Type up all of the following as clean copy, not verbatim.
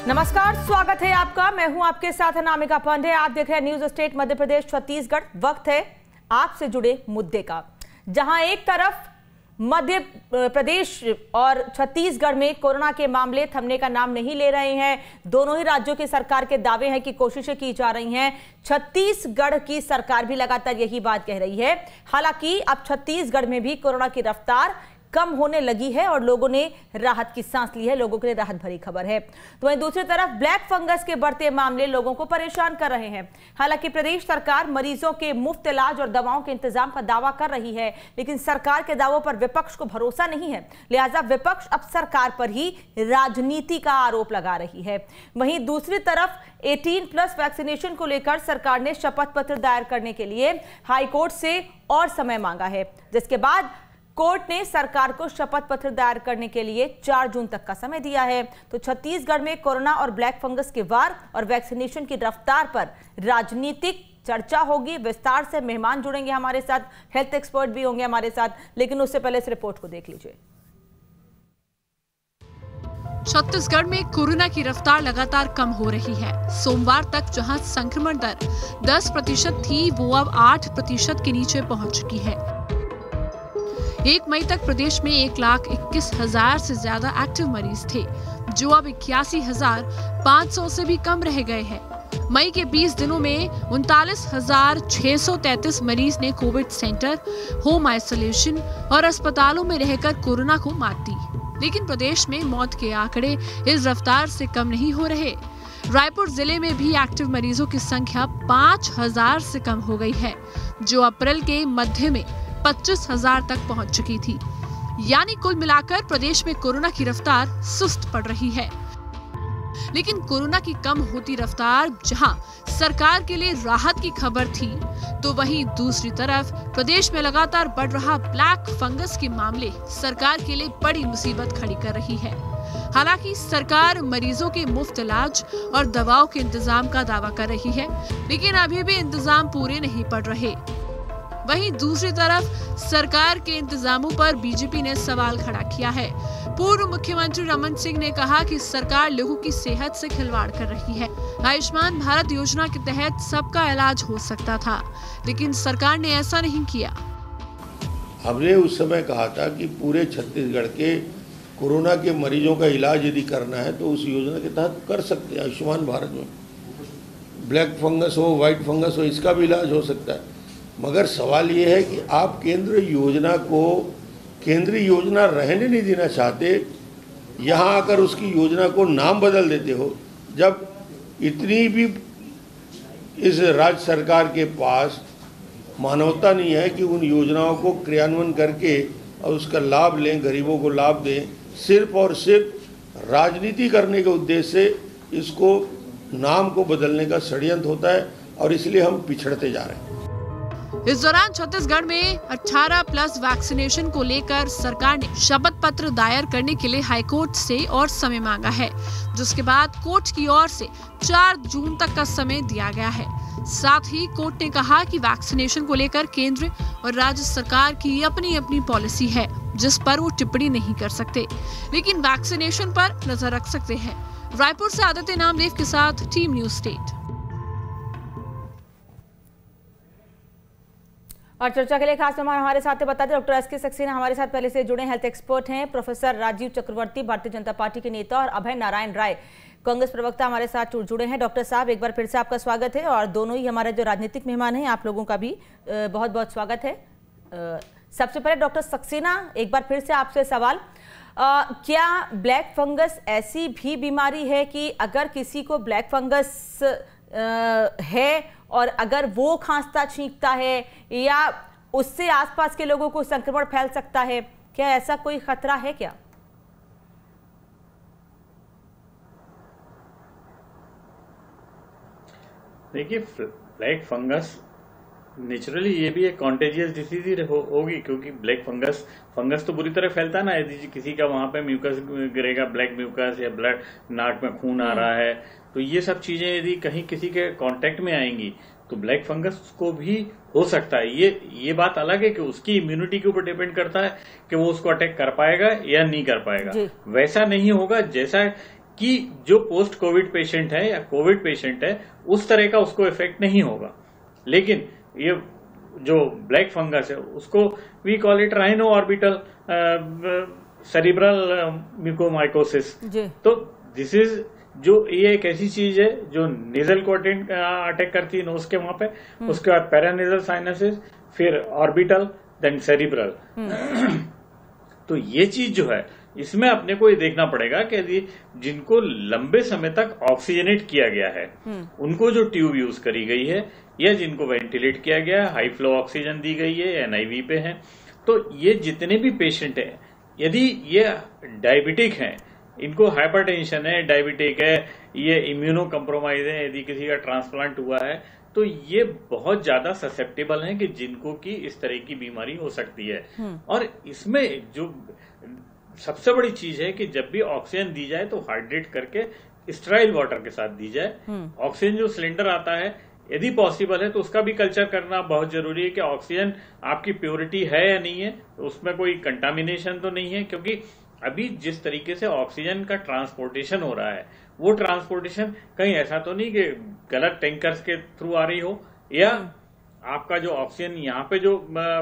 नमस्कार, स्वागत है आपका। मैं हूं आपके साथ अनामिका पांडे। आप देख रहे हैं न्यूज स्टेट मध्य प्रदेश छत्तीसगढ़। वक्त है आपसे जुड़े मुद्दे का, जहां एक तरफ मध्य प्रदेश और छत्तीसगढ़ में कोरोना के मामले थमने का नाम नहीं ले रहे हैं। दोनों ही राज्यों की सरकार के दावे हैं कि कोशिशें की जा रही हैं। छत्तीसगढ़ की सरकार भी लगातार यही बात कह रही है। हालांकि अब छत्तीसगढ़ में भी कोरोना की रफ्तार कम होने लगी है और लोगों ने राहत की सांस ली है। लोगों के लिए राहत भरी खबर है। तो वहीं दूसरी तरफ ब्लैक फंगस के बढ़ते मामले लोगों को परेशान कर रहे हैं। हालांकि प्रदेश सरकार मरीजों के मुफ्त इलाज और दवाओं के इंतजाम का दावा कर रही है, लेकिन सरकार के दावों पर विपक्ष को भरोसा नहीं है। लिहाजा विपक्ष अब सरकार पर ही राजनीति का आरोप लगा रही है। वहीं दूसरी तरफ 18+ वैक्सीनेशन को लेकर सरकार ने शपथ पत्र दायर करने के लिए हाईकोर्ट से और समय मांगा है, जिसके बाद कोर्ट ने सरकार को शपथ पत्र दायर करने के लिए 4 जून तक का समय दिया है। तो छत्तीसगढ़ में कोरोना और ब्लैक फंगस के वार और वैक्सीनेशन की रफ्तार पर राजनीतिक चर्चा होगी। विस्तार से मेहमान जुड़ेंगे हमारे साथ, हेल्थ एक्सपर्ट भी होंगे हमारे साथ, लेकिन उससे पहले इस रिपोर्ट को देख लीजिए। छत्तीसगढ़ में कोरोना की रफ्तार लगातार कम हो रही है। सोमवार तक जहां संक्रमण दर 10% थी, वो अब 8% के नीचे पहुंच चुकी है। 1 मई तक प्रदेश में 1,21,000 से ज्यादा एक्टिव मरीज थे, जो अब 81,500 से भी कम रह गए हैं। मई के 20 दिनों में 39,633 मरीज ने कोविड सेंटर, होम आइसोलेशन और अस्पतालों में रहकर कोरोना को मात दी। लेकिन प्रदेश में मौत के आंकड़े इस रफ्तार से कम नहीं हो रहे। रायपुर जिले में भी एक्टिव मरीजों की संख्या 5,000 से कम हो गई है, जो अप्रैल के मध्य में 25,000 तक पहुंच चुकी थी। यानी कुल मिलाकर प्रदेश में कोरोना की रफ्तार सुस्त पड़ रही है। लेकिन कोरोना की कम होती रफ्तार जहां सरकार के लिए राहत की खबर थी, तो वहीं दूसरी तरफ प्रदेश में लगातार बढ़ रहा ब्लैक फंगस के मामले सरकार के लिए बड़ी मुसीबत खड़ी कर रही है। हालांकि सरकार मरीजों के मुफ्त इलाज और दवाओं के इंतजाम का दावा कर रही है, लेकिन अभी भी इंतजाम पूरे नहीं पड़ रहे। वहीं दूसरी तरफ सरकार के इंतजामों पर बीजेपी ने सवाल खड़ा किया है। पूर्व मुख्यमंत्री रमन सिंह ने कहा कि सरकार लोगों की सेहत से खिलवाड़ कर रही है। आयुष्मान भारत योजना के तहत सबका इलाज हो सकता था, लेकिन सरकार ने ऐसा नहीं किया। हमने उस समय कहा था कि पूरे छत्तीसगढ़ के कोरोना के मरीजों का इलाज यदि करना है तो उस योजना के तहत कर सकते हैं। आयुष्मान भारत में ब्लैक फंगस हो, व्हाइट फंगस हो, इसका भी इलाज हो सकता है। मगर सवाल ये है कि आप केंद्रीय योजना रहने नहीं देना चाहते, यहाँ आकर उसकी योजना को नाम बदल देते हो। जब इतनी भी इस राज्य सरकार के पास मानवता नहीं है कि उन योजनाओं को क्रियान्वयन करके और उसका लाभ लें, गरीबों को लाभ दें, सिर्फ और सिर्फ राजनीति करने के उद्देश्य से इसको नाम को बदलने का षड्यंत्र होता है और इसलिए हम पिछड़ते जा रहे हैं। इस दौरान छत्तीसगढ़ में 18+ वैक्सीनेशन को लेकर सरकार ने शपथ पत्र दायर करने के लिए हाईकोर्ट से और समय मांगा है, जिसके बाद कोर्ट की ओर से 4 जून तक का समय दिया गया है। साथ ही कोर्ट ने कहा कि वैक्सीनेशन को लेकर केंद्र और राज्य सरकार की अपनी अपनी पॉलिसी है, जिस पर वो टिप्पणी नहीं कर सकते, लेकिन वैक्सीनेशन पर नजर रख सकते हैं। रायपुर से आदित्य नामदेव के साथ टीम न्यूज स्टेट। और चर्चा के लिए खास मेहमान हमारे साथ बताते डॉक्टर एस.के. सक्सेना हमारे साथ पहले से जुड़े हेल्थ एक्सपर्ट हैं। प्रोफेसर राजीव चक्रवर्ती भारतीय जनता पार्टी के नेता और अभय नारायण राय कांग्रेस प्रवक्ता हमारे साथ जुड़े हैं। डॉक्टर साहब, एक बार फिर से आपका स्वागत है और दोनों ही हमारे जो राजनीतिक मेहमान हैं आप लोगों का भी बहुत बहुत स्वागत है। सबसे पहले डॉक्टर सक्सेना, एक बार फिर से आपसे सवाल, क्या ब्लैक फंगस ऐसी भी बीमारी है कि अगर किसी को ब्लैक फंगस है और अगर वो खांसता छींकता है या उससे आसपास के लोगों को संक्रमण फैल सकता है, क्या ऐसा कोई खतरा है क्या? देखिए, ब्लैक फंगस नेचुरली ये भी एक कॉन्टेजियस डिसीज होगी, क्योंकि ब्लैक फंगस तो बुरी तरह फैलता है ना। यदि किसी का वहां पे म्यूकस गिरेगा, ब्लैक म्यूकस या ब्लड, नाक में खून आ रहा है, तो ये सब चीजें यदि कहीं किसी के कांटेक्ट में आएंगी तो ब्लैक फंगस को भी हो सकता है। ये बात अलग है कि उसकी इम्यूनिटी के ऊपर डिपेंड करता है कि वो उसको अटैक कर पाएगा या नहीं कर पाएगा। वैसा नहीं होगा जैसा कि जो पोस्ट कोविड पेशेंट है या कोविड पेशेंट है उस तरह का उसको इफेक्ट नहीं होगा। लेकिन ये जो ब्लैक फंगस है उसको we call it rhino orbital cerebral mucormycosis. तो दिस इज जो ये एक ऐसी चीज है जो नेजल को अटैक करती है नोज के वहां पे, उसके बाद पैरानेजल साइनसिस, फिर ऑर्बिटल, देन सेरिब्रल। तो ये चीज जो है इसमें अपने को ये देखना पड़ेगा कि जिनको लंबे समय तक ऑक्सीजनेट किया गया है उनको जो ट्यूब यूज करी गई है या जिनको वेंटिलेट किया गया है, हाई फ्लो ऑक्सीजन दी गई है, एनआईवी पे है, तो ये जितने भी पेशेंट हैं यदि ये डायबिटिक हैं, इनको हाइपरटेंशन है, डायबिटिक है, ये इम्यूनो कम्प्रोमाइज है, यदि किसी का ट्रांसप्लांट हुआ है तो ये बहुत ज्यादा ससेप्टेबल हैं कि जिनको की इस तरह की बीमारी हो सकती है। और इसमें जो सबसे बड़ी चीज है कि जब भी ऑक्सीजन दी जाए तो हाइड्रेट करके स्टेराइल वाटर के साथ दी जाए। ऑक्सीजन जो सिलेंडर आता है यदि पॉसिबल है तो उसका भी कल्चर करना बहुत जरूरी है कि ऑक्सीजन आपकी प्योरिटी है या नहीं है, उसमें कोई कंटामिनेशन तो नहीं है, क्योंकि अभी जिस तरीके से ऑक्सीजन का ट्रांसपोर्टेशन हो रहा है वो ट्रांसपोर्टेशन कहीं ऐसा तो नहीं कि गलत टैंकर्स के थ्रू आ रही हो, या आपका जो ऑक्सीजन यहाँ पे जो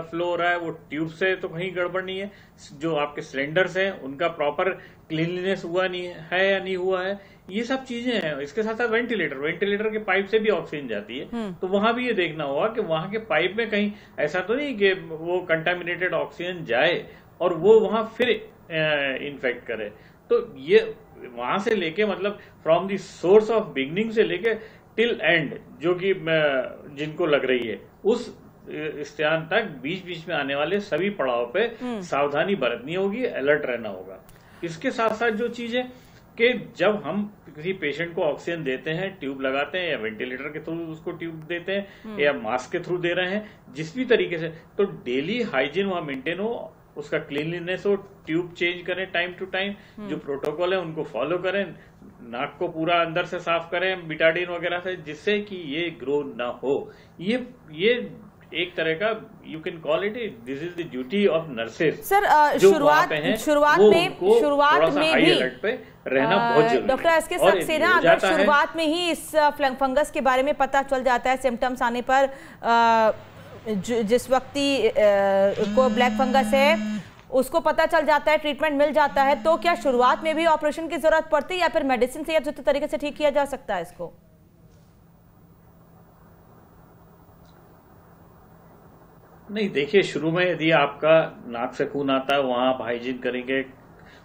फ्लो हो रहा है वो ट्यूब से तो कहीं गड़बड़ नहीं है, जो आपके सिलेंडर्स हैं उनका प्रॉपर क्लीनलीनेस हुआ नहीं है या नहीं हुआ है, ये सब चीजें हैं। इसके साथ साथ वेंटिलेटर के पाइप से भी ऑक्सीजन जाती है, तो वहां भी ये देखना होगा कि वहां के पाइप में कहीं ऐसा तो नहीं कि वो कंटामिनेटेड ऑक्सीजन जाए और वो वहां फिर इन्फेक्ट करे। तो ये वहां से लेके मतलब from the source of beginning से लेके टिल एंड जो कि जिनको लग रही है उस स्थान तक बीच बीच में आने वाले सभी पड़ाव पे सावधानी बरतनी होगी, अलर्ट रहना होगा। इसके साथ साथ जो चीज है कि जब हम किसी पेशेंट को ऑक्सीजन देते हैं, ट्यूब लगाते हैं या वेंटिलेटर के थ्रू उसको ट्यूब देते हैं या मास्क के थ्रू दे रहे हैं, जिस भी तरीके से, तो डेली हाइजीन वहां मेंटेन हो, उसका क्लीनलीनेस हो, ट्यूब चेंज करें टाइम टू टाइम, जो प्रोटोकॉल है उनको फॉलो करें, नाक को पूरा अंदर से साफ करें बिटाडीन वगैरह से, जिससे कि ये ग्रो ना हो। ये एक तरह का you can call it this is the duty of nurses. Sir शुरुआत में भी अलर्ट पे रहना बहुत जरूरी है। डॉक्टर एसके सक्सेना, अगर शुरुआत में ही इस फंगस के बारे में पता चल जाता है, सिम्टम्स आने पर जिस व्यक्ति को ब्लैक फंगस है उसको पता चल जाता है, ट्रीटमेंट मिल जाता है, तो क्या शुरुआत में भी ऑपरेशन की जरूरत पड़ती है या फिर मेडिसिन से या दूसरे तरीके से ठीक किया जा सकता है इसको? नहीं, देखिए शुरू में यदि आपका नाक से खून आता है वहां आप हाइजीन करेंगे,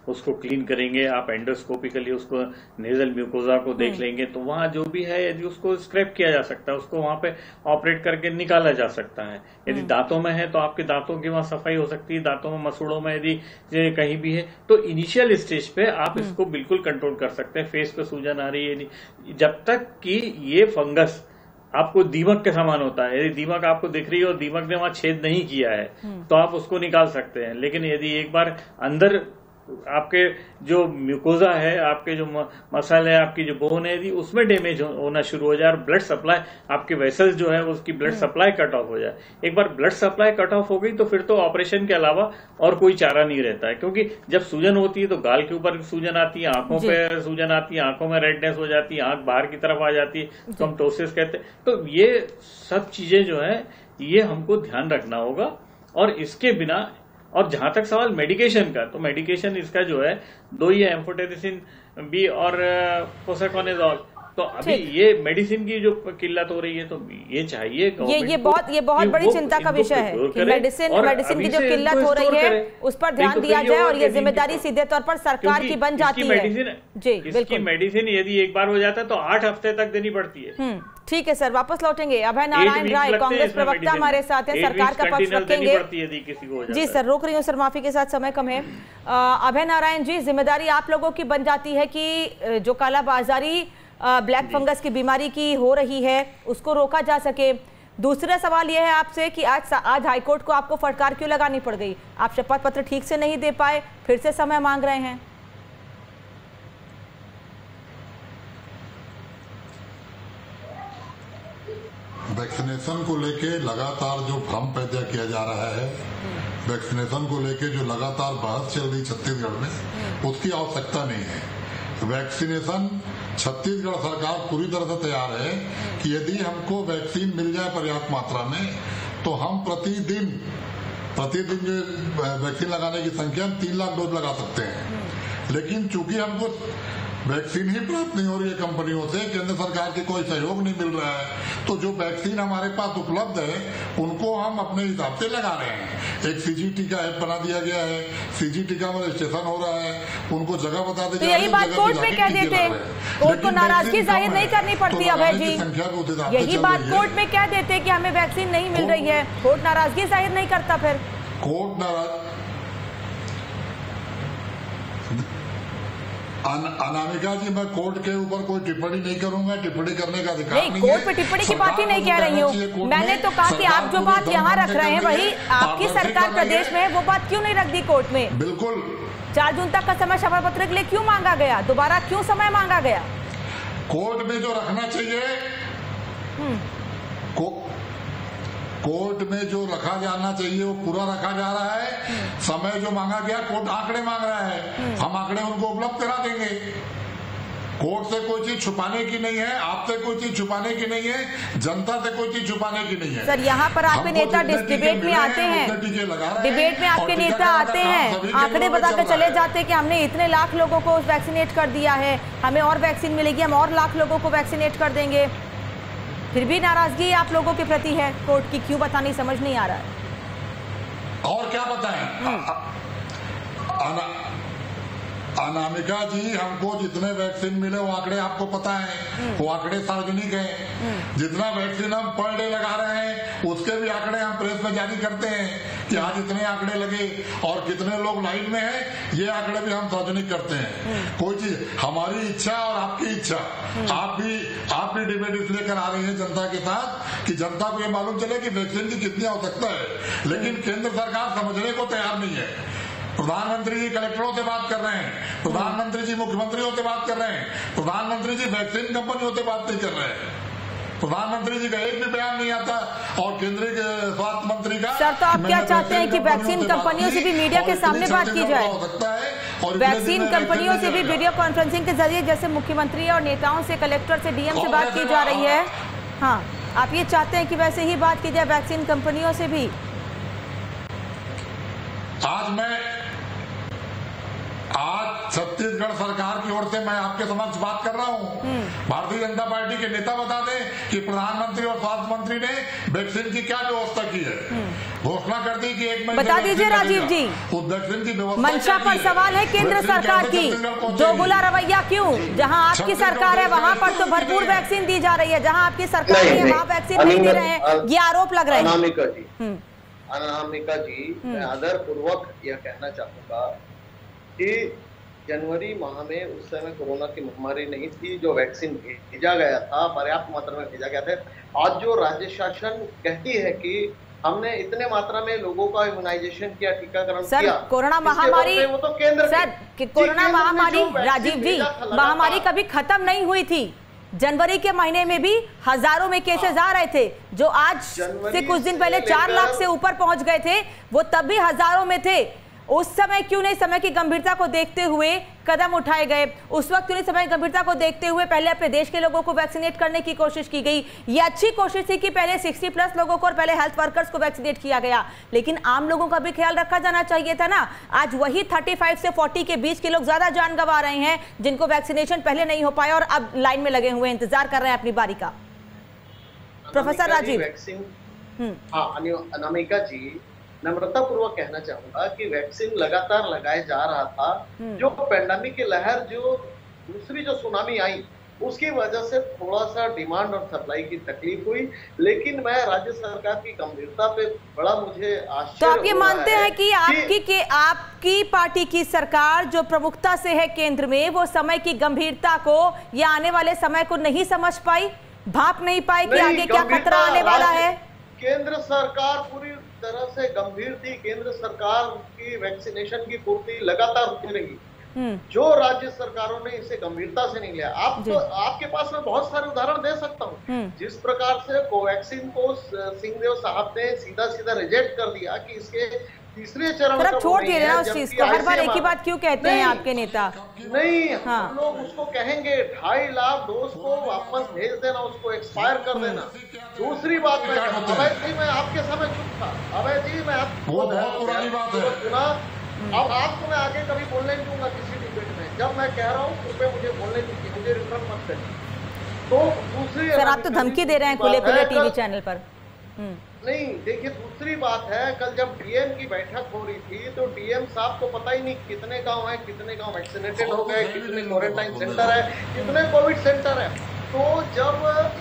उसको क्लीन करेंगे, आप एंडोस्कोपिकली उसको नेजल म्यूकोजा को देख लेंगे, तो वहां जो भी है यदि उसको स्क्रैप किया जा सकता है, उसको वहां पे ऑपरेट करके निकाला जा सकता है। यदि दांतों में है तो आपके दांतों की वहां सफाई हो सकती है, दांतों में मसूड़ों में यदि कहीं भी है तो इनिशियल स्टेज पे आप इसको बिल्कुल कंट्रोल कर सकते हैं। फेस पे सूजन आ रही है जब तक कि ये फंगस आपको दीमक के समान होता है, यदि दीमक आपको दिख रही है और दीमक ने वहां छेद नहीं किया है तो आप उसको निकाल सकते हैं। लेकिन यदि एक बार अंदर आपके जो म्यूकोजा है, आपके जो मसल है, आपकी जो बोन है, यदि उसमें डैमेज होना शुरू हो जाए और ब्लड सप्लाई, आपके वेसल्स जो है उसकी ब्लड सप्लाई कट ऑफ हो जाए, एक बार ब्लड सप्लाई कट ऑफ हो गई तो फिर तो ऑपरेशन के अलावा और कोई चारा नहीं रहता है। क्योंकि जब सूजन होती है तो गाल के ऊपर सूजन आती है, आंखों पे सूजन आती है, आंखों में रेडनेस हो जाती है, आंख बाहर की तरफ आ जाती है, तो हम टोसिस कहते हैं। तो ये सब चीजें जो है ये हमको ध्यान रखना होगा। और इसके बिना, और जहां तक सवाल मेडिकेशन का, तो मेडिकेशन इसका जो है दो ही है, एम्फोटेरिसिन बी और फोसाकोनेजोल। तो अभी ये मेडिसिन की जो किल्लत हो रही है तो ये चाहिए ये बहुत बड़ी चिंता का विषय है कि मेडिसिन की जो किल्लत हो रही है उस पर ध्यान दिया जाए, और ये जिम्मेदारी सीधे तौर पर सरकार की बन जाती है। इसकी मेडिसिन यदि एक बार हो जाता है तो 8 हफ्ते तक देनी पड़ती है। ठीक है सर, वापस लौटेंगे। अभय नारायण राय, कांग्रेस प्रवक्ता हमारे साथ हैं, सरकार का पक्ष रखेंगे। जी सर, रोक रही हूँ सर, माफी के साथ, समय कम है। अभय नारायण जी, जिम्मेदारी आप लोगों की बन जाती है कि जो कालाबाजारी ब्लैक फंगस की बीमारी की हो रही है उसको रोका जा सके। दूसरा सवाल यह है आपसे कि आज हाईकोर्ट को आपको फटकार क्यों लगानी पड़ गई? आप शपथ पत्र ठीक से नहीं दे पाए, फिर से समय मांग रहे हैं। वैक्सीनेशन को लेके लगातार जो भ्रम पैदा किया जा रहा है, वैक्सीनेशन को लेके जो लगातार बहस चल रही छत्तीसगढ़ में, उसकी आवश्यकता नहीं है। वैक्सीनेशन छत्तीसगढ़ सरकार पूरी तरह से तैयार है कि यदि हमको वैक्सीन मिल जाए पर्याप्त मात्रा में तो हम प्रतिदिन जो वैक्सीन लगाने की संख्या हम 3 लाख डोज लगा सकते हैं। लेकिन चूंकि हमको वैक्सीन ही प्राप्त नहीं हो रही है कंपनियों से, केंद्र सरकार के कोई सहयोग नहीं मिल रहा है, तो जो वैक्सीन हमारे पास उपलब्ध है उनको हम अपने हिसाब से लगा रहे हैं। एक सीजीटी का ऐप बना दिया गया है, सीजीटी का रजिस्ट्रेशन हो रहा है, उनको जगह बता दी। तो यही बात कोर्ट में कह देते, कोर्ट को नाराजगी जाहिर नहीं करनी पड़ती अभय जी, यही बात कोर्ट में कह देते कि हमें वैक्सीन नहीं मिल रही है, कोर्ट नाराजगी जाहिर नहीं करता। फिर कोर्ट नाराज अनामिका जी, मैं कोर्ट के ऊपर कोई टिप्पणी नहीं करूंगा, टिप्पणी करने का अधिकार नहीं है। कोर्ट पे टिप्पणी की बात ही नहीं कह रही हूँ, मैंने तो कहा कि आप जो बात यहाँ रख रहे हैं वही आपकी सरकार प्रदेश में है, वो बात क्यों नहीं रख दी कोर्ट में? बिल्कुल 4 जून तक का समय शपथ पत्र के लिए क्यों मांगा गया, दोबारा क्यों समय मांगा गया? कोर्ट में जो रखना चाहिए, कोर्ट में जो रखा जाना चाहिए वो पूरा रखा जा रहा है। समय जो मांगा गया, कोर्ट आंकड़े मांग रहा है, हम आंकड़े उनको उपलब्ध करा देंगे। कोर्ट से कोई चीज छुपाने की नहीं है, आपसे कोई चीज छुपाने की नहीं है, जनता से कोई चीज छुपाने की नहीं है। सर, यहाँ पर आपके नेता डिबेट में आते हैं, डिबेट में आपके नेता आते हैं, आंकड़े बताकर चले जाते हैं कि हमने इतने लाख लोगों को वैक्सीनेट कर दिया है, हमें और वैक्सीन मिलेगी, हम और लाख लोगों को वैक्सीनेट कर देंगे। फिर भी नाराजगी आप लोगों के प्रति है, कोर्ट की क्यों बतानी समझ नहीं आ रहा है। और क्या बताएं? अनामिका जी, हमको जितने वैक्सीन मिले वो आंकड़े आपको पता है, वो आंकड़े सार्वजनिक हैं। जितना वैक्सीन हम पर डे लगा रहे हैं उसके भी आंकड़े हम प्रेस में जारी करते हैं कि आज इतने आंकड़े लगे और कितने लोग लाइन में हैं, ये आंकड़े भी हम सार्वजनिक करते हैं। कोई चीज हमारी इच्छा और आपकी इच्छा, आप भी डिबेट इसलिए करा रही है जनता के साथ कि जनता को ये मालूम चले कि वैक्सीन की कितनी आवश्यकता है, लेकिन केंद्र सरकार समझने को तैयार नहीं है। प्रधानमंत्री जी कलेक्टरों से बात कर रहे हैं, प्रधानमंत्री जी मुख्यमंत्रियों से बात कर रहे हैं, प्रधानमंत्री जी वैक्सीन कंपनियों से बात नहीं कर रहे हैं, प्रधानमंत्री जी का एक भी बयान नहीं आता और केंद्रीय स्वास्थ्य मंत्री का। सर, तो आप क्या चाहते हैं कि वैक्सीन कंपनियों से भी मीडिया के सामने बात की जाए, वैक्सीन कंपनियों से भी वीडियो कॉन्फ्रेंसिंग के जरिए, जैसे मुख्यमंत्री और नेताओं से, कलेक्टर से, डीएम से बात की जा रही है? हाँ, आप ये चाहते हैं कि वैसे ही बात की जाए वैक्सीन कंपनियों से भी? आज छत्तीसगढ़ सरकार की ओर से मैं आपके समक्ष बात कर रहा हूँ। भारतीय जनता पार्टी के नेता बता दें कि प्रधानमंत्री और स्वास्थ्य मंत्री ने वैक्सीन की क्या व्यवस्था की है। घोषणा कर दी कि 1 महीने बता दीजिए राजीव जी, उस वैक्सीन की व्यवस्था मंशा पर सवाल है केंद्र सरकार की, दोगुला रवैया क्यों? जहां आपकी सरकार है वहां पर तो भरपूर वैक्सीन दी जा रही है, जहां आपकी सरकार नहीं है वहां वैक्सीन नहीं दे रहे हैं, ये आरोप लग रहे हैं। अनामिका जी, मैं आदरपूर्वक यह कहना चाहूंगा कि जनवरी माह में उस समय कोरोना की महामारी नहीं थी, जो वैक्सीन भेजा गया था पर्याप्त मात्रा में भेजा गया था। आज जो राज्य शासन कहती है कि हमने इतने मात्रा में लोगों का इम्यूनाइजेशन किया, टीकाकरण किया, कोरोना महामारी, वो तो केंद्र सर कोरोना महामारी, राजीव जी, महामारी कभी खत्म नहीं हुई थी। जनवरी के महीने में भी हजारों में केसेस आ रहे थे, जो आज से कुछ दिन पहले 4 लाख से ऊपर पहुंच गए थे, वो तब भी हजारों में थे। उस समय क्यों नहीं समय की गंभीरता को देखते हुए कदम उठाए गए? उस वक्त क्यों नहीं समय की गंभीरता को देखते हुए पहले अपने देश के लोगों को वैक्सीनेट करने की कोशिश की गई? ये अच्छी कोशिश थी कि पहले 60+ लोगों को और पहले हेल्थ वर्कर्स को वैक्सीनेट किया गया, लेकिन आम लोगों का भी ख्याल रखा जाना चाहिए था ना। आज वही 35 से 40 के बीच के लोग ज्यादा जान गंवा रहे हैं, जिनको वैक्सीनेशन पहले नहीं हो पाया और अब लाइन में लगे हुए इंतजार कर रहे हैं अपनी बारी का। प्रोफेसर राजीव। अनामिका जी, नम्रता पूर्वक कहना चाहूंगा कि वैक्सीन लगातार लगाए जा रहा था। जो पेंडेमिक की लहर, जो दूसरी जो सुनामी आई, उसकी वजह से थोड़ा सा डिमांड और सप्लाई की तकलीफ हुई, लेकिन मैं राज्य सरकार की गंभीरता पे बड़ा मुझे आश्चर्य। तो आप ये मानते हैं कि आपकी पार्टी की सरकार जो प्रमुखता से है केंद्र में, वो समय की गंभीरता को या आने वाले समय को नहीं समझ पाई, भाप नहीं पाई कि आगे क्या खतरा आने वाला है? केंद्र सरकार पूरी तरह से गंभीर थी। केंद्र सरकार की वैक्सीनेशन की पूर्ति लगातार होती रही, जो राज्य सरकारों ने इसे गंभीरता से नहीं लिया। आपके पास मैं बहुत सारे उदाहरण दे सकता हूँ, जिस प्रकार से कोवैक्सीन को सिंहदेव साहब ने सीधा रिजेक्ट कर दिया कि इसके तीसरे चरण सर, अब छोड़ दिए ना उस चीज को, हर बार एक ही बात क्यों कहते हैं आपके नेता? नहीं, हाँ। हम लोग उसको कहेंगे 2.5 लाख डोज को वापस भेज देना, उसको एक्सपायर कर देना। दूसरी बात मैं अभय जी, मैं आपके समय चुप था। अभय जी, मैं आपको सुना, अब आपको मैं आगे कभी बोलने नहीं दूंगा किसी डिबेट में। जब मैं कह रहा हूँ उसमें मुझे बोलने दीजिए, मुझे रिटर्न मत करिए। तो दूसरी, सर आप तो धमकी दे रहे हैं खुले खुले टीवी चैनल पर। नहीं, देखिए दूसरी बात है, कल जब डीएम की बैठक हो रही थी तो डीएम साहब को पता ही नहीं कितने गांव है, कितने गांव वैक्सीनेटेड हो गए, कितने क्वारंटाइन सेंटर है, कितने कोविड सेंटर है। तो जब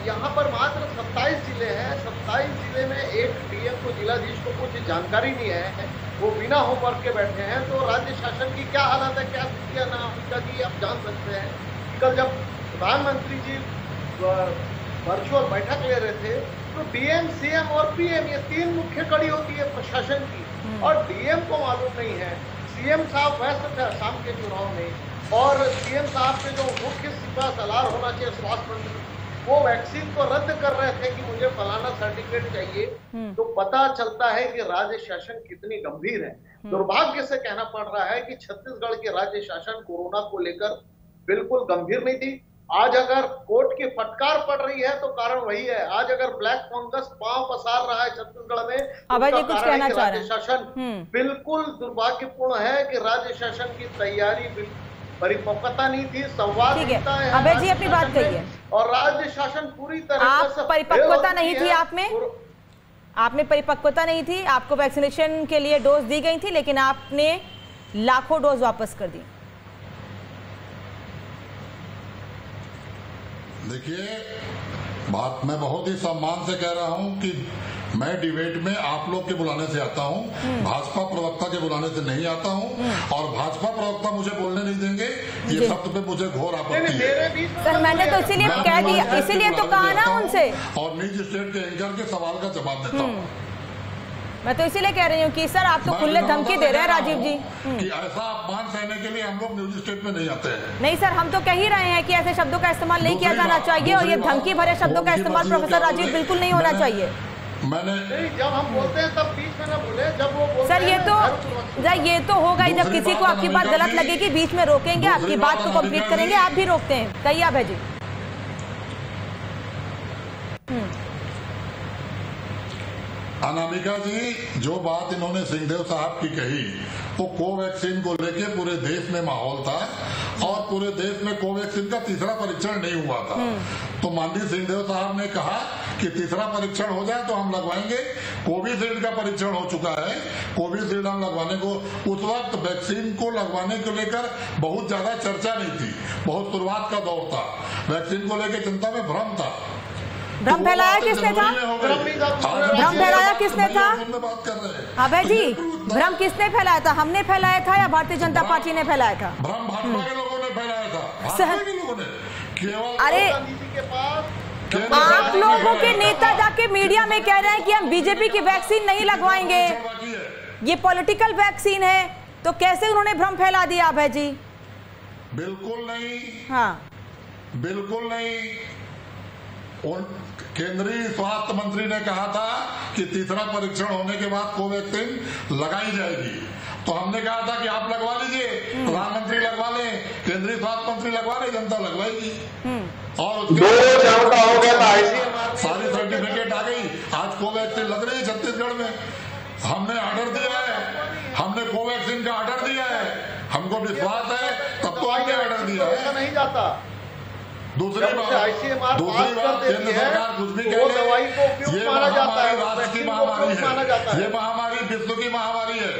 यहाँ पर मात्र 27 जिले हैं, 27 जिले में एक डीएम को, जिलाधीश को कुछ जानकारी नहीं है, वो बिना होमवर्क के बैठे हैं, तो राज्य शासन की क्या हालत है, क्या स्थिति है ना अम्बिका जी, आप जान सकते हैं। कल जब प्रधानमंत्री जी वर्चुअल बैठक ले रहे थे तो डीएम, सीएम और पीएम, ये 3 मुख्य कड़ी होती है प्रशासन की, और डीएम को मालूम नहीं है। सीएम साहब व्यस्त थे असम के चुनाव में, और सीएम साहब के जो मुख्य सिपा सलार होना चाहिए स्वास्थ्य मंत्री, वो वैक्सीन को रद्द कर रहे थे कि मुझे फलाना सर्टिफिकेट चाहिए। तो पता चलता है कि राज्य शासन कितनी गंभीर है। दुर्भाग्य से कहना पड़ रहा है कि छत्तीसगढ़ के राज्य शासन कोरोना को लेकर बिल्कुल गंभीर नहीं थी। आज अगर कोर्ट की फटकार पड़ रही है तो कारण वही है। आज अगर ब्लैक फंगस पांव पसार रहा है छत्तीसगढ़ में, अभय जी कुछ कहना चाह रहे हैं? शासन बिल्कुल दुर्भाग्यपूर्ण है कि राज्य शासन की तैयारी, परिपक्वता नहीं थी, संवाद नहीं था। अभय जी अपनी बात कहिए। और राज्य शासन पूरी तरह से परिपक्वता नहीं थी आप में परिपक्वता नहीं थी। आपको वैक्सीनेशन के लिए डोज दी गई थी, लेकिन आपने लाखों डोज वापस कर दी। देखिए, बात मैं बहुत ही सम्मान से कह रहा हूं कि मैं डिबेट में आप लोग के बुलाने से आता हूं, भाजपा प्रवक्ता के बुलाने से नहीं आता हूं, और भाजपा प्रवक्ता मुझे बोलने नहीं देंगे, ये शब्द पे मुझे घोर आपत्ति है। सर मैंने तो इसीलिए कह दिया, इसीलिए तो कहा ना उनसे, और निज स्टेट के एंकर के सवाल का जवाब देता हूँ। मैं तो इसीलिए कह रही हूँ कि सर आप तो खुले धमकी दे रहे हैं राजीव जी कि ऐसा अपमान सहने के लिए हम लोग न्यूज स्टेट में नहीं आते हैं। नहीं सर, हम तो कह ही रहे हैं कि ऐसे शब्दों का इस्तेमाल नहीं किया जाना चाहिए, और ये धमकी भरे शब्दों का इस्तेमाल प्रोफेसर राजीव बिल्कुल नहीं होना चाहिए। मैंने जब हम बोलते हैं तब बीच में ना बोले, जब वो बोलते सर ये तो होगा ही, जब किसी को आपकी बात गलत लगेगी बीच में रोकेंगे, आपकी बात को कंप्लीट करेंगे। आप भी रोकते हैं, कहिए अभय जी। अनामिका जी, जो बात इन्होंने सिंहदेव साहब की कही, वो कोवैक्सीन को लेके पूरे देश में माहौल था, और पूरे देश में कोवैक्सीन का तीसरा परीक्षण नहीं हुआ था। तो माननीय सिंहदेव साहब ने कहा कि तीसरा परीक्षण हो जाए तो हम लगवाएंगे। कोविशील्ड का परीक्षण हो चुका है, कोविशील्ड हम लगवाने को, उस वक्त वैक्सीन को लगवाने को लेकर बहुत ज्यादा चर्चा नहीं थी, बहुत शुरुआत का दौर था, वैक्सीन को लेकर जनता में भ्रम था। भ्रम फैलाया किसने था? भ्रम फैलाया किसने था? अभय जी, भ्रम किसने फैलाया था? हमने फैलाया था या भारतीय जनता पार्टी ने फैलाया था? भ्रम भाजपा के लोगों ने फैलाया था, भाजपा के लोगों ने। केवल अरे आप लोगों के नेता जाके मीडिया में कह रहे हैं कि हम बीजेपी की वैक्सीन नहीं लगवाएंगे, ये पॉलिटिकल वैक्सीन है, तो कैसे उन्होंने भ्रम फैला दिया अभय जी? बिल्कुल नहीं। हाँ, बिल्कुल नहीं। केंद्रीय स्वास्थ्य मंत्री ने कहा था कि तीसरा परीक्षण होने के बाद कोवैक्सीन लगाई जाएगी, तो हमने कहा था कि आप लगवा लीजिए, प्रधानमंत्री लगवा लें, केंद्रीय स्वास्थ्य मंत्री लगवा ले, जनता लगवाएगी। और उसके हो गया था, सारी सर्टिफिकेट आ गई, आज कोवैक्सीन लग रही है छत्तीसगढ़ में। हमने ऑर्डर दिया है, हमने कोवैक्सीन का ऑर्डर दिया है, हमको विश्वास है, तब तो हमने ऑर्डर दिया है। नहीं जाता। दूसरी बात केंद्र सरकार कुछ भी कहे, ये महामारी राष्ट्र की महामारी है, ये महामारी विश्व की महामारी है,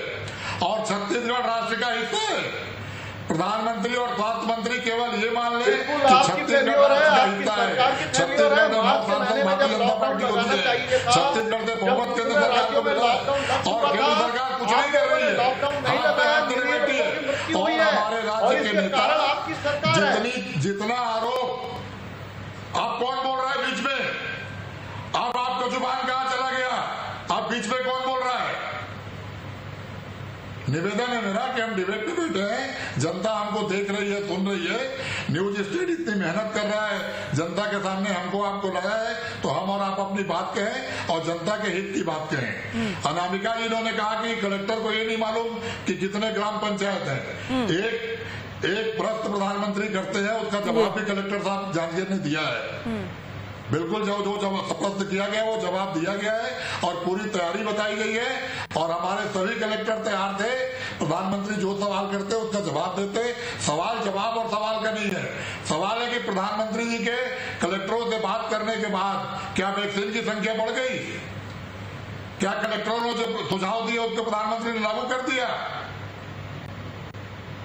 और छत्तीसगढ़ राष्ट्र का हिस्सा है। प्रधानमंत्री और स्वास्थ्य मंत्री केवल ये मान ले कि छत्तीसगढ़ राष्ट्र का हिस्सा है। छत्तीसगढ़ में 9 सांसद भारतीय जनता पार्टी को दिए, छत्तीसगढ़ से बहुमत केंद्र सरकार को मिला, और केंद्र सरकार कुछ नहीं कर रही है, बैठी है। और हमारे राज्य के नेता जितना आरोप, आप कौन बोल रहा है बीच में? अब आपका जुबान कहां चला गया? आप बीच में कौन बोल रहा है? निवेदन है मेरा कि हम डिबेट पे बैठे हैं, जनता हमको देख रही है, सुन रही है, न्यूज स्टेट इतनी मेहनत कर रहा है, जनता के सामने हमको आपको लगा है, तो हम और आप अपनी बात कहें और जनता के हित की बात कहें। अनामिका जी ने कहा कि कलेक्टर को ये नहीं मालूम कि कितने ग्राम पंचायत है। एक प्रश्न प्रधानमंत्री करते हैं, उसका जवाब भी कलेक्टर साहब जांजगीर ने दिया है। बिल्कुल जो प्रश्न किया गया वो जवाब दिया गया है और पूरी तैयारी बताई गई है और हमारे सभी कलेक्टर तैयार थे। प्रधानमंत्री जो सवाल करते उसका जवाब देते। सवाल जवाब और सवाल का नहीं है, सवाल है कि प्रधानमंत्री जी के कलेक्टरों से बात करने के बाद क्या वैक्सीन की संख्या बढ़ गई? क्या कलेक्टरों ने जो सुझाव दिए उसको प्रधानमंत्री ने लागू कर दिया?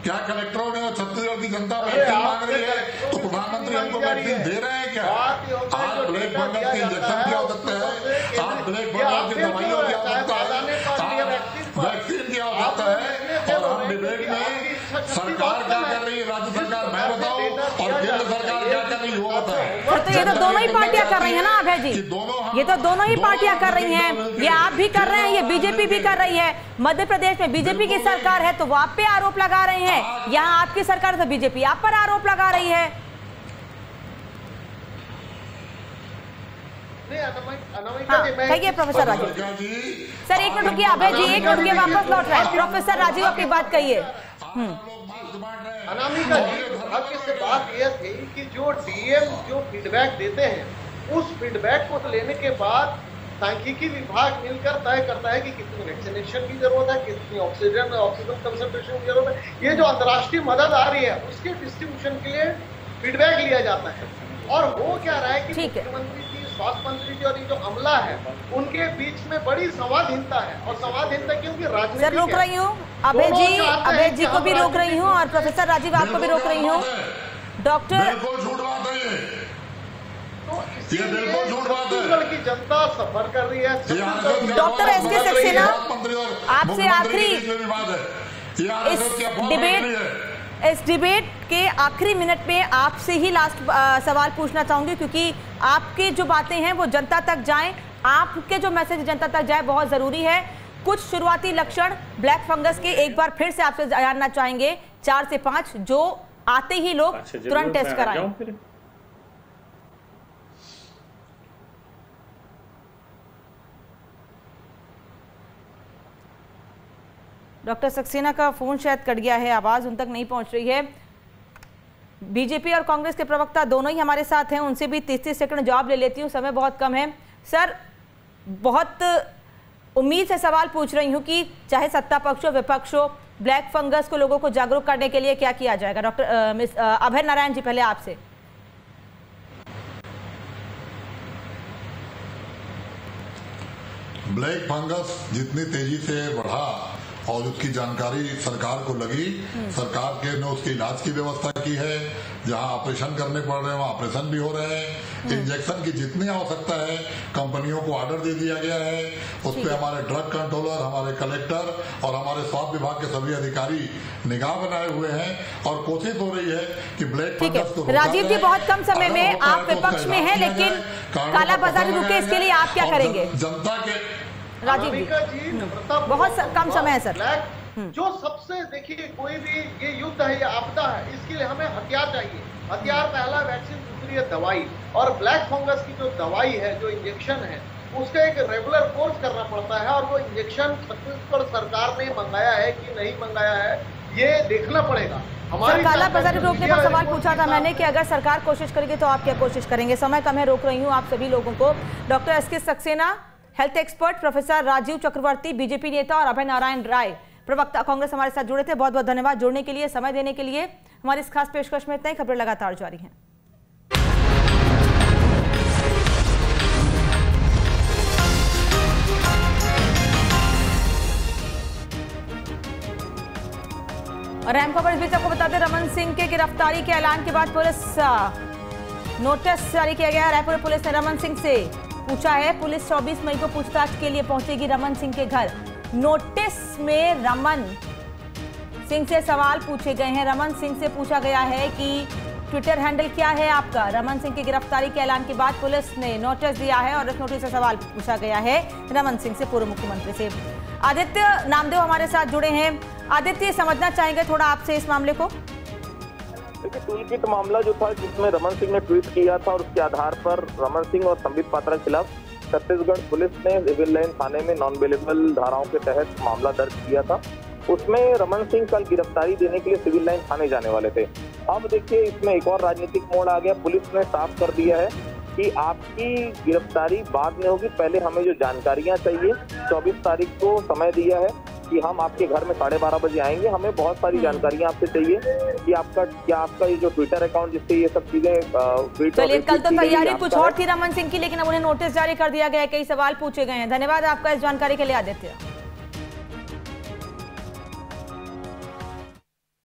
क्या कलेक्टरों ने और छत्तीसगढ़ की जनता वैक्सीन मांग रही है तो प्रधानमंत्री हमको वैक्सीन दे रहे हैं क्या? आज ब्लैक फंगस के इंजेक्शन क्या हो सकता है, आज ब्लैक फंगस की दवाइयों की आवश्यकता है, वैक्सीन की आवश्यकता है और हम डिबेट में सरकार क्या कर रही है, राज्य सरकार मैं बताऊं और केंद्र सरकार क्या कर रही है वो बताएं। तो ये तो दोनों ही पार्टियां कर रही है ना अभय जी, ये तो दोनों ही पार्टियां कर रही हैं। ये आप भी कर रहे हैं, ये बीजेपी भी कर रही है। मध्य प्रदेश में बीजेपी की सरकार है तो वो आप पे आरोप लगा रहे हैं, यहाँ आपकी सरकार तो बीजेपी आप पर आरोप लगा रही है। कहिए प्रोफेसर राजीव। सर एक मिनट रुकिए अभय जी, एक मिनट रुकिए, वापस लौट रहे हैं। प्रोफेसर राजीव अपनी बात कहिए। अनामिका जी, दुर्भाग्य से बात यह थी कि जो डीएम जो फीडबैक देते हैं उस फीडबैक को लेने के बाद सांख्यिकी विभाग मिलकर तय करता है कि कितनी वैक्सीनेशन की जरूरत है, कितनी ऑक्सीजन कंसंट्रेशन की जरूरत है। ये जो अंतर्राष्ट्रीय मदद आ रही है उसके डिस्ट्रीब्यूशन के लिए फीडबैक लिया जाता है और वो क्या रहा है कि मुख्यमंत्री जी, स्वास्थ्य मंत्री जी और ये जो अमला है उनके बीच में बड़ी संवादहीनता है। और संवादहीनता क्योंकि राजनीति सर रोक रही हूँ अभय जी को भी रोक रही हूँ और प्रोफेसर राजीव आपको भी रोक रही हूँ। डॉक्टर छत्तीसगढ़ की जनता सफर कर रही है। डॉक्टर एसके सक्सेना, आपसे आखिरी इस डिबेट के आखिरी मिनट में आपसे ही लास्ट सवाल पूछना चाहूंगी, क्योंकि आपकी जो बातें हैं वो जनता तक जाएं, आपके जो मैसेज जनता तक जाए बहुत जरूरी है। कुछ शुरुआती लक्षण ब्लैक फंगस के एक बार फिर से आपसे जानना चाहेंगे, 4 से 5, जो आते ही लोग तुरंत टेस्ट कराएं। डॉक्टर सक्सेना का फोन शायद कट गया है, आवाज उन तक नहीं पहुंच रही है। बीजेपी और कांग्रेस के प्रवक्ता दोनों ही हमारे साथ हैं, उनसे भी 30-30 सेकंड जवाब ले लेती हूँ, समय बहुत कम है। सर बहुत उम्मीद से सवाल पूछ रही हूँ कि चाहे सत्ता पक्ष हो विपक्ष हो, ब्लैक फंगस को लोगों को जागरूक करने के लिए क्या किया जाएगा? डॉक्टर मिस अभय नारायण जी, पहले आपसे। ब्लैक फंगस जितनी तेजी से बढ़ा और उसकी जानकारी सरकार को लगी, सरकार के ने उसके इलाज की व्यवस्था की है। जहां ऑपरेशन करने पड़ रहे हैं वहां ऑपरेशन भी हो रहे हैं। इंजेक्शन की जितनी आवश्यकता है कंपनियों को ऑर्डर दे दिया गया है। उस पर हमारे ड्रग कंट्रोलर, हमारे कलेक्टर और हमारे स्वास्थ्य विभाग के सभी अधिकारी निगाह बनाए हुए हैं और कोशिश हो रही है कि ब्लैक फंगस को राजीव जी, बहुत कम समय में आप विपक्ष में है, लेकिन कालाबाजारी रुके, इसके लिए आप क्या करेंगे? जनता के राजीव जी, बहुत कम समय है सर। जो सबसे देखिए, कोई भी ये युद्ध है, ये आपदा है, इसके लिए हमें हथियार चाहिए। हथियार पहला वैक्सीन, दूसरी है दवाई। और ब्लैक फंगस की जो दवाई है, जो इंजेक्शन है, उसका एक रेगुलर कोर्स करना पड़ता है और वो इंजेक्शन छत्तीसगढ़ सरकार ने मंगाया है कि नहीं मंगाया है, ये देखना पड़ेगा। कालाबाजारी रोकने का सवाल पूछा था मैंने कि अगर सरकार कोशिश करेगी तो आप क्या कोशिश करेंगे? समय कम है, रोक रही हूँ आप सभी लोगों को। Doctor S K Saxena, health expert, professor Rajiv Chakravarti, BJP नेता, और अभय नारायण राय, प्रवक्ता कांग्रेस, हमारे साथ जुड़े थे। बहुत बहुत धन्यवाद जुड़ने के लिए, समय देने के लिए। हमारी इस खास पेशकश में इतना ही, खबरें लगातार जारी हैं। और अहम खबर इस बीच आपको बता दें, रमन सिंह के गिरफ्तारी के ऐलान के बाद पुलिस नोटिस जारी किया गया। रायपुर पुलिस ने रमन सिंह से पूछा है। पुलिस 24 मई को पूछताछ के लिए पहुंचेगी रमन सिंह के घर। नोटिस में रमन सिंह से सवाल पूछे गए हैं। रमन सिंह से पूछा गया है कि ट्विटर हैंडल क्या है आपका। रमन सिंह की गिरफ्तारी के ऐलान के बाद पुलिस ने नोटिस दिया है और इस नोटिस से सवाल पूछा गया है रमन सिंह से, पूर्व मुख्यमंत्री से। आदित्य नामदेव हमारे साथ जुड़े हैं। आदित्य, समझना चाहेंगे थोड़ा आपसे इस मामले को। देखिए, टूल किट मामला जो था जिसमें रमन सिंह ने ट्वीट किया था और उसके आधार पर रमन सिंह और संबित पात्रा के खिलाफ छत्तीसगढ़ पुलिस ने सिविल लाइन थाने में नॉन बेलेबल धाराओं के तहत मामला दर्ज किया था। उसमें रमन सिंह कल गिरफ्तारी देने के लिए सिविल लाइन थाने जाने वाले थे। अब देखिए, इसमें एक और राजनीतिक मोड़ आ गया। पुलिस ने साफ कर दिया है कि आपकी गिरफ्तारी बाद में होगी, पहले हमें जो जानकारियां चाहिए 24 तारीख को समय दिया है कि हम आपके घर में 12:30 बजे आएंगे। हमें बहुत सारी जानकारियां आपसे चाहिए कि आपका ये जो ट्विटर अकाउंट जिससे ये सब चीजें चलिए, कल तो तैयारी कुछ और थी रमन सिंह की, लेकिन अब उन्हें नोटिस जारी कर दिया गया है, कई सवाल पूछे गए हैं। धन्यवाद आपका इस जानकारी के लिए आदित्य।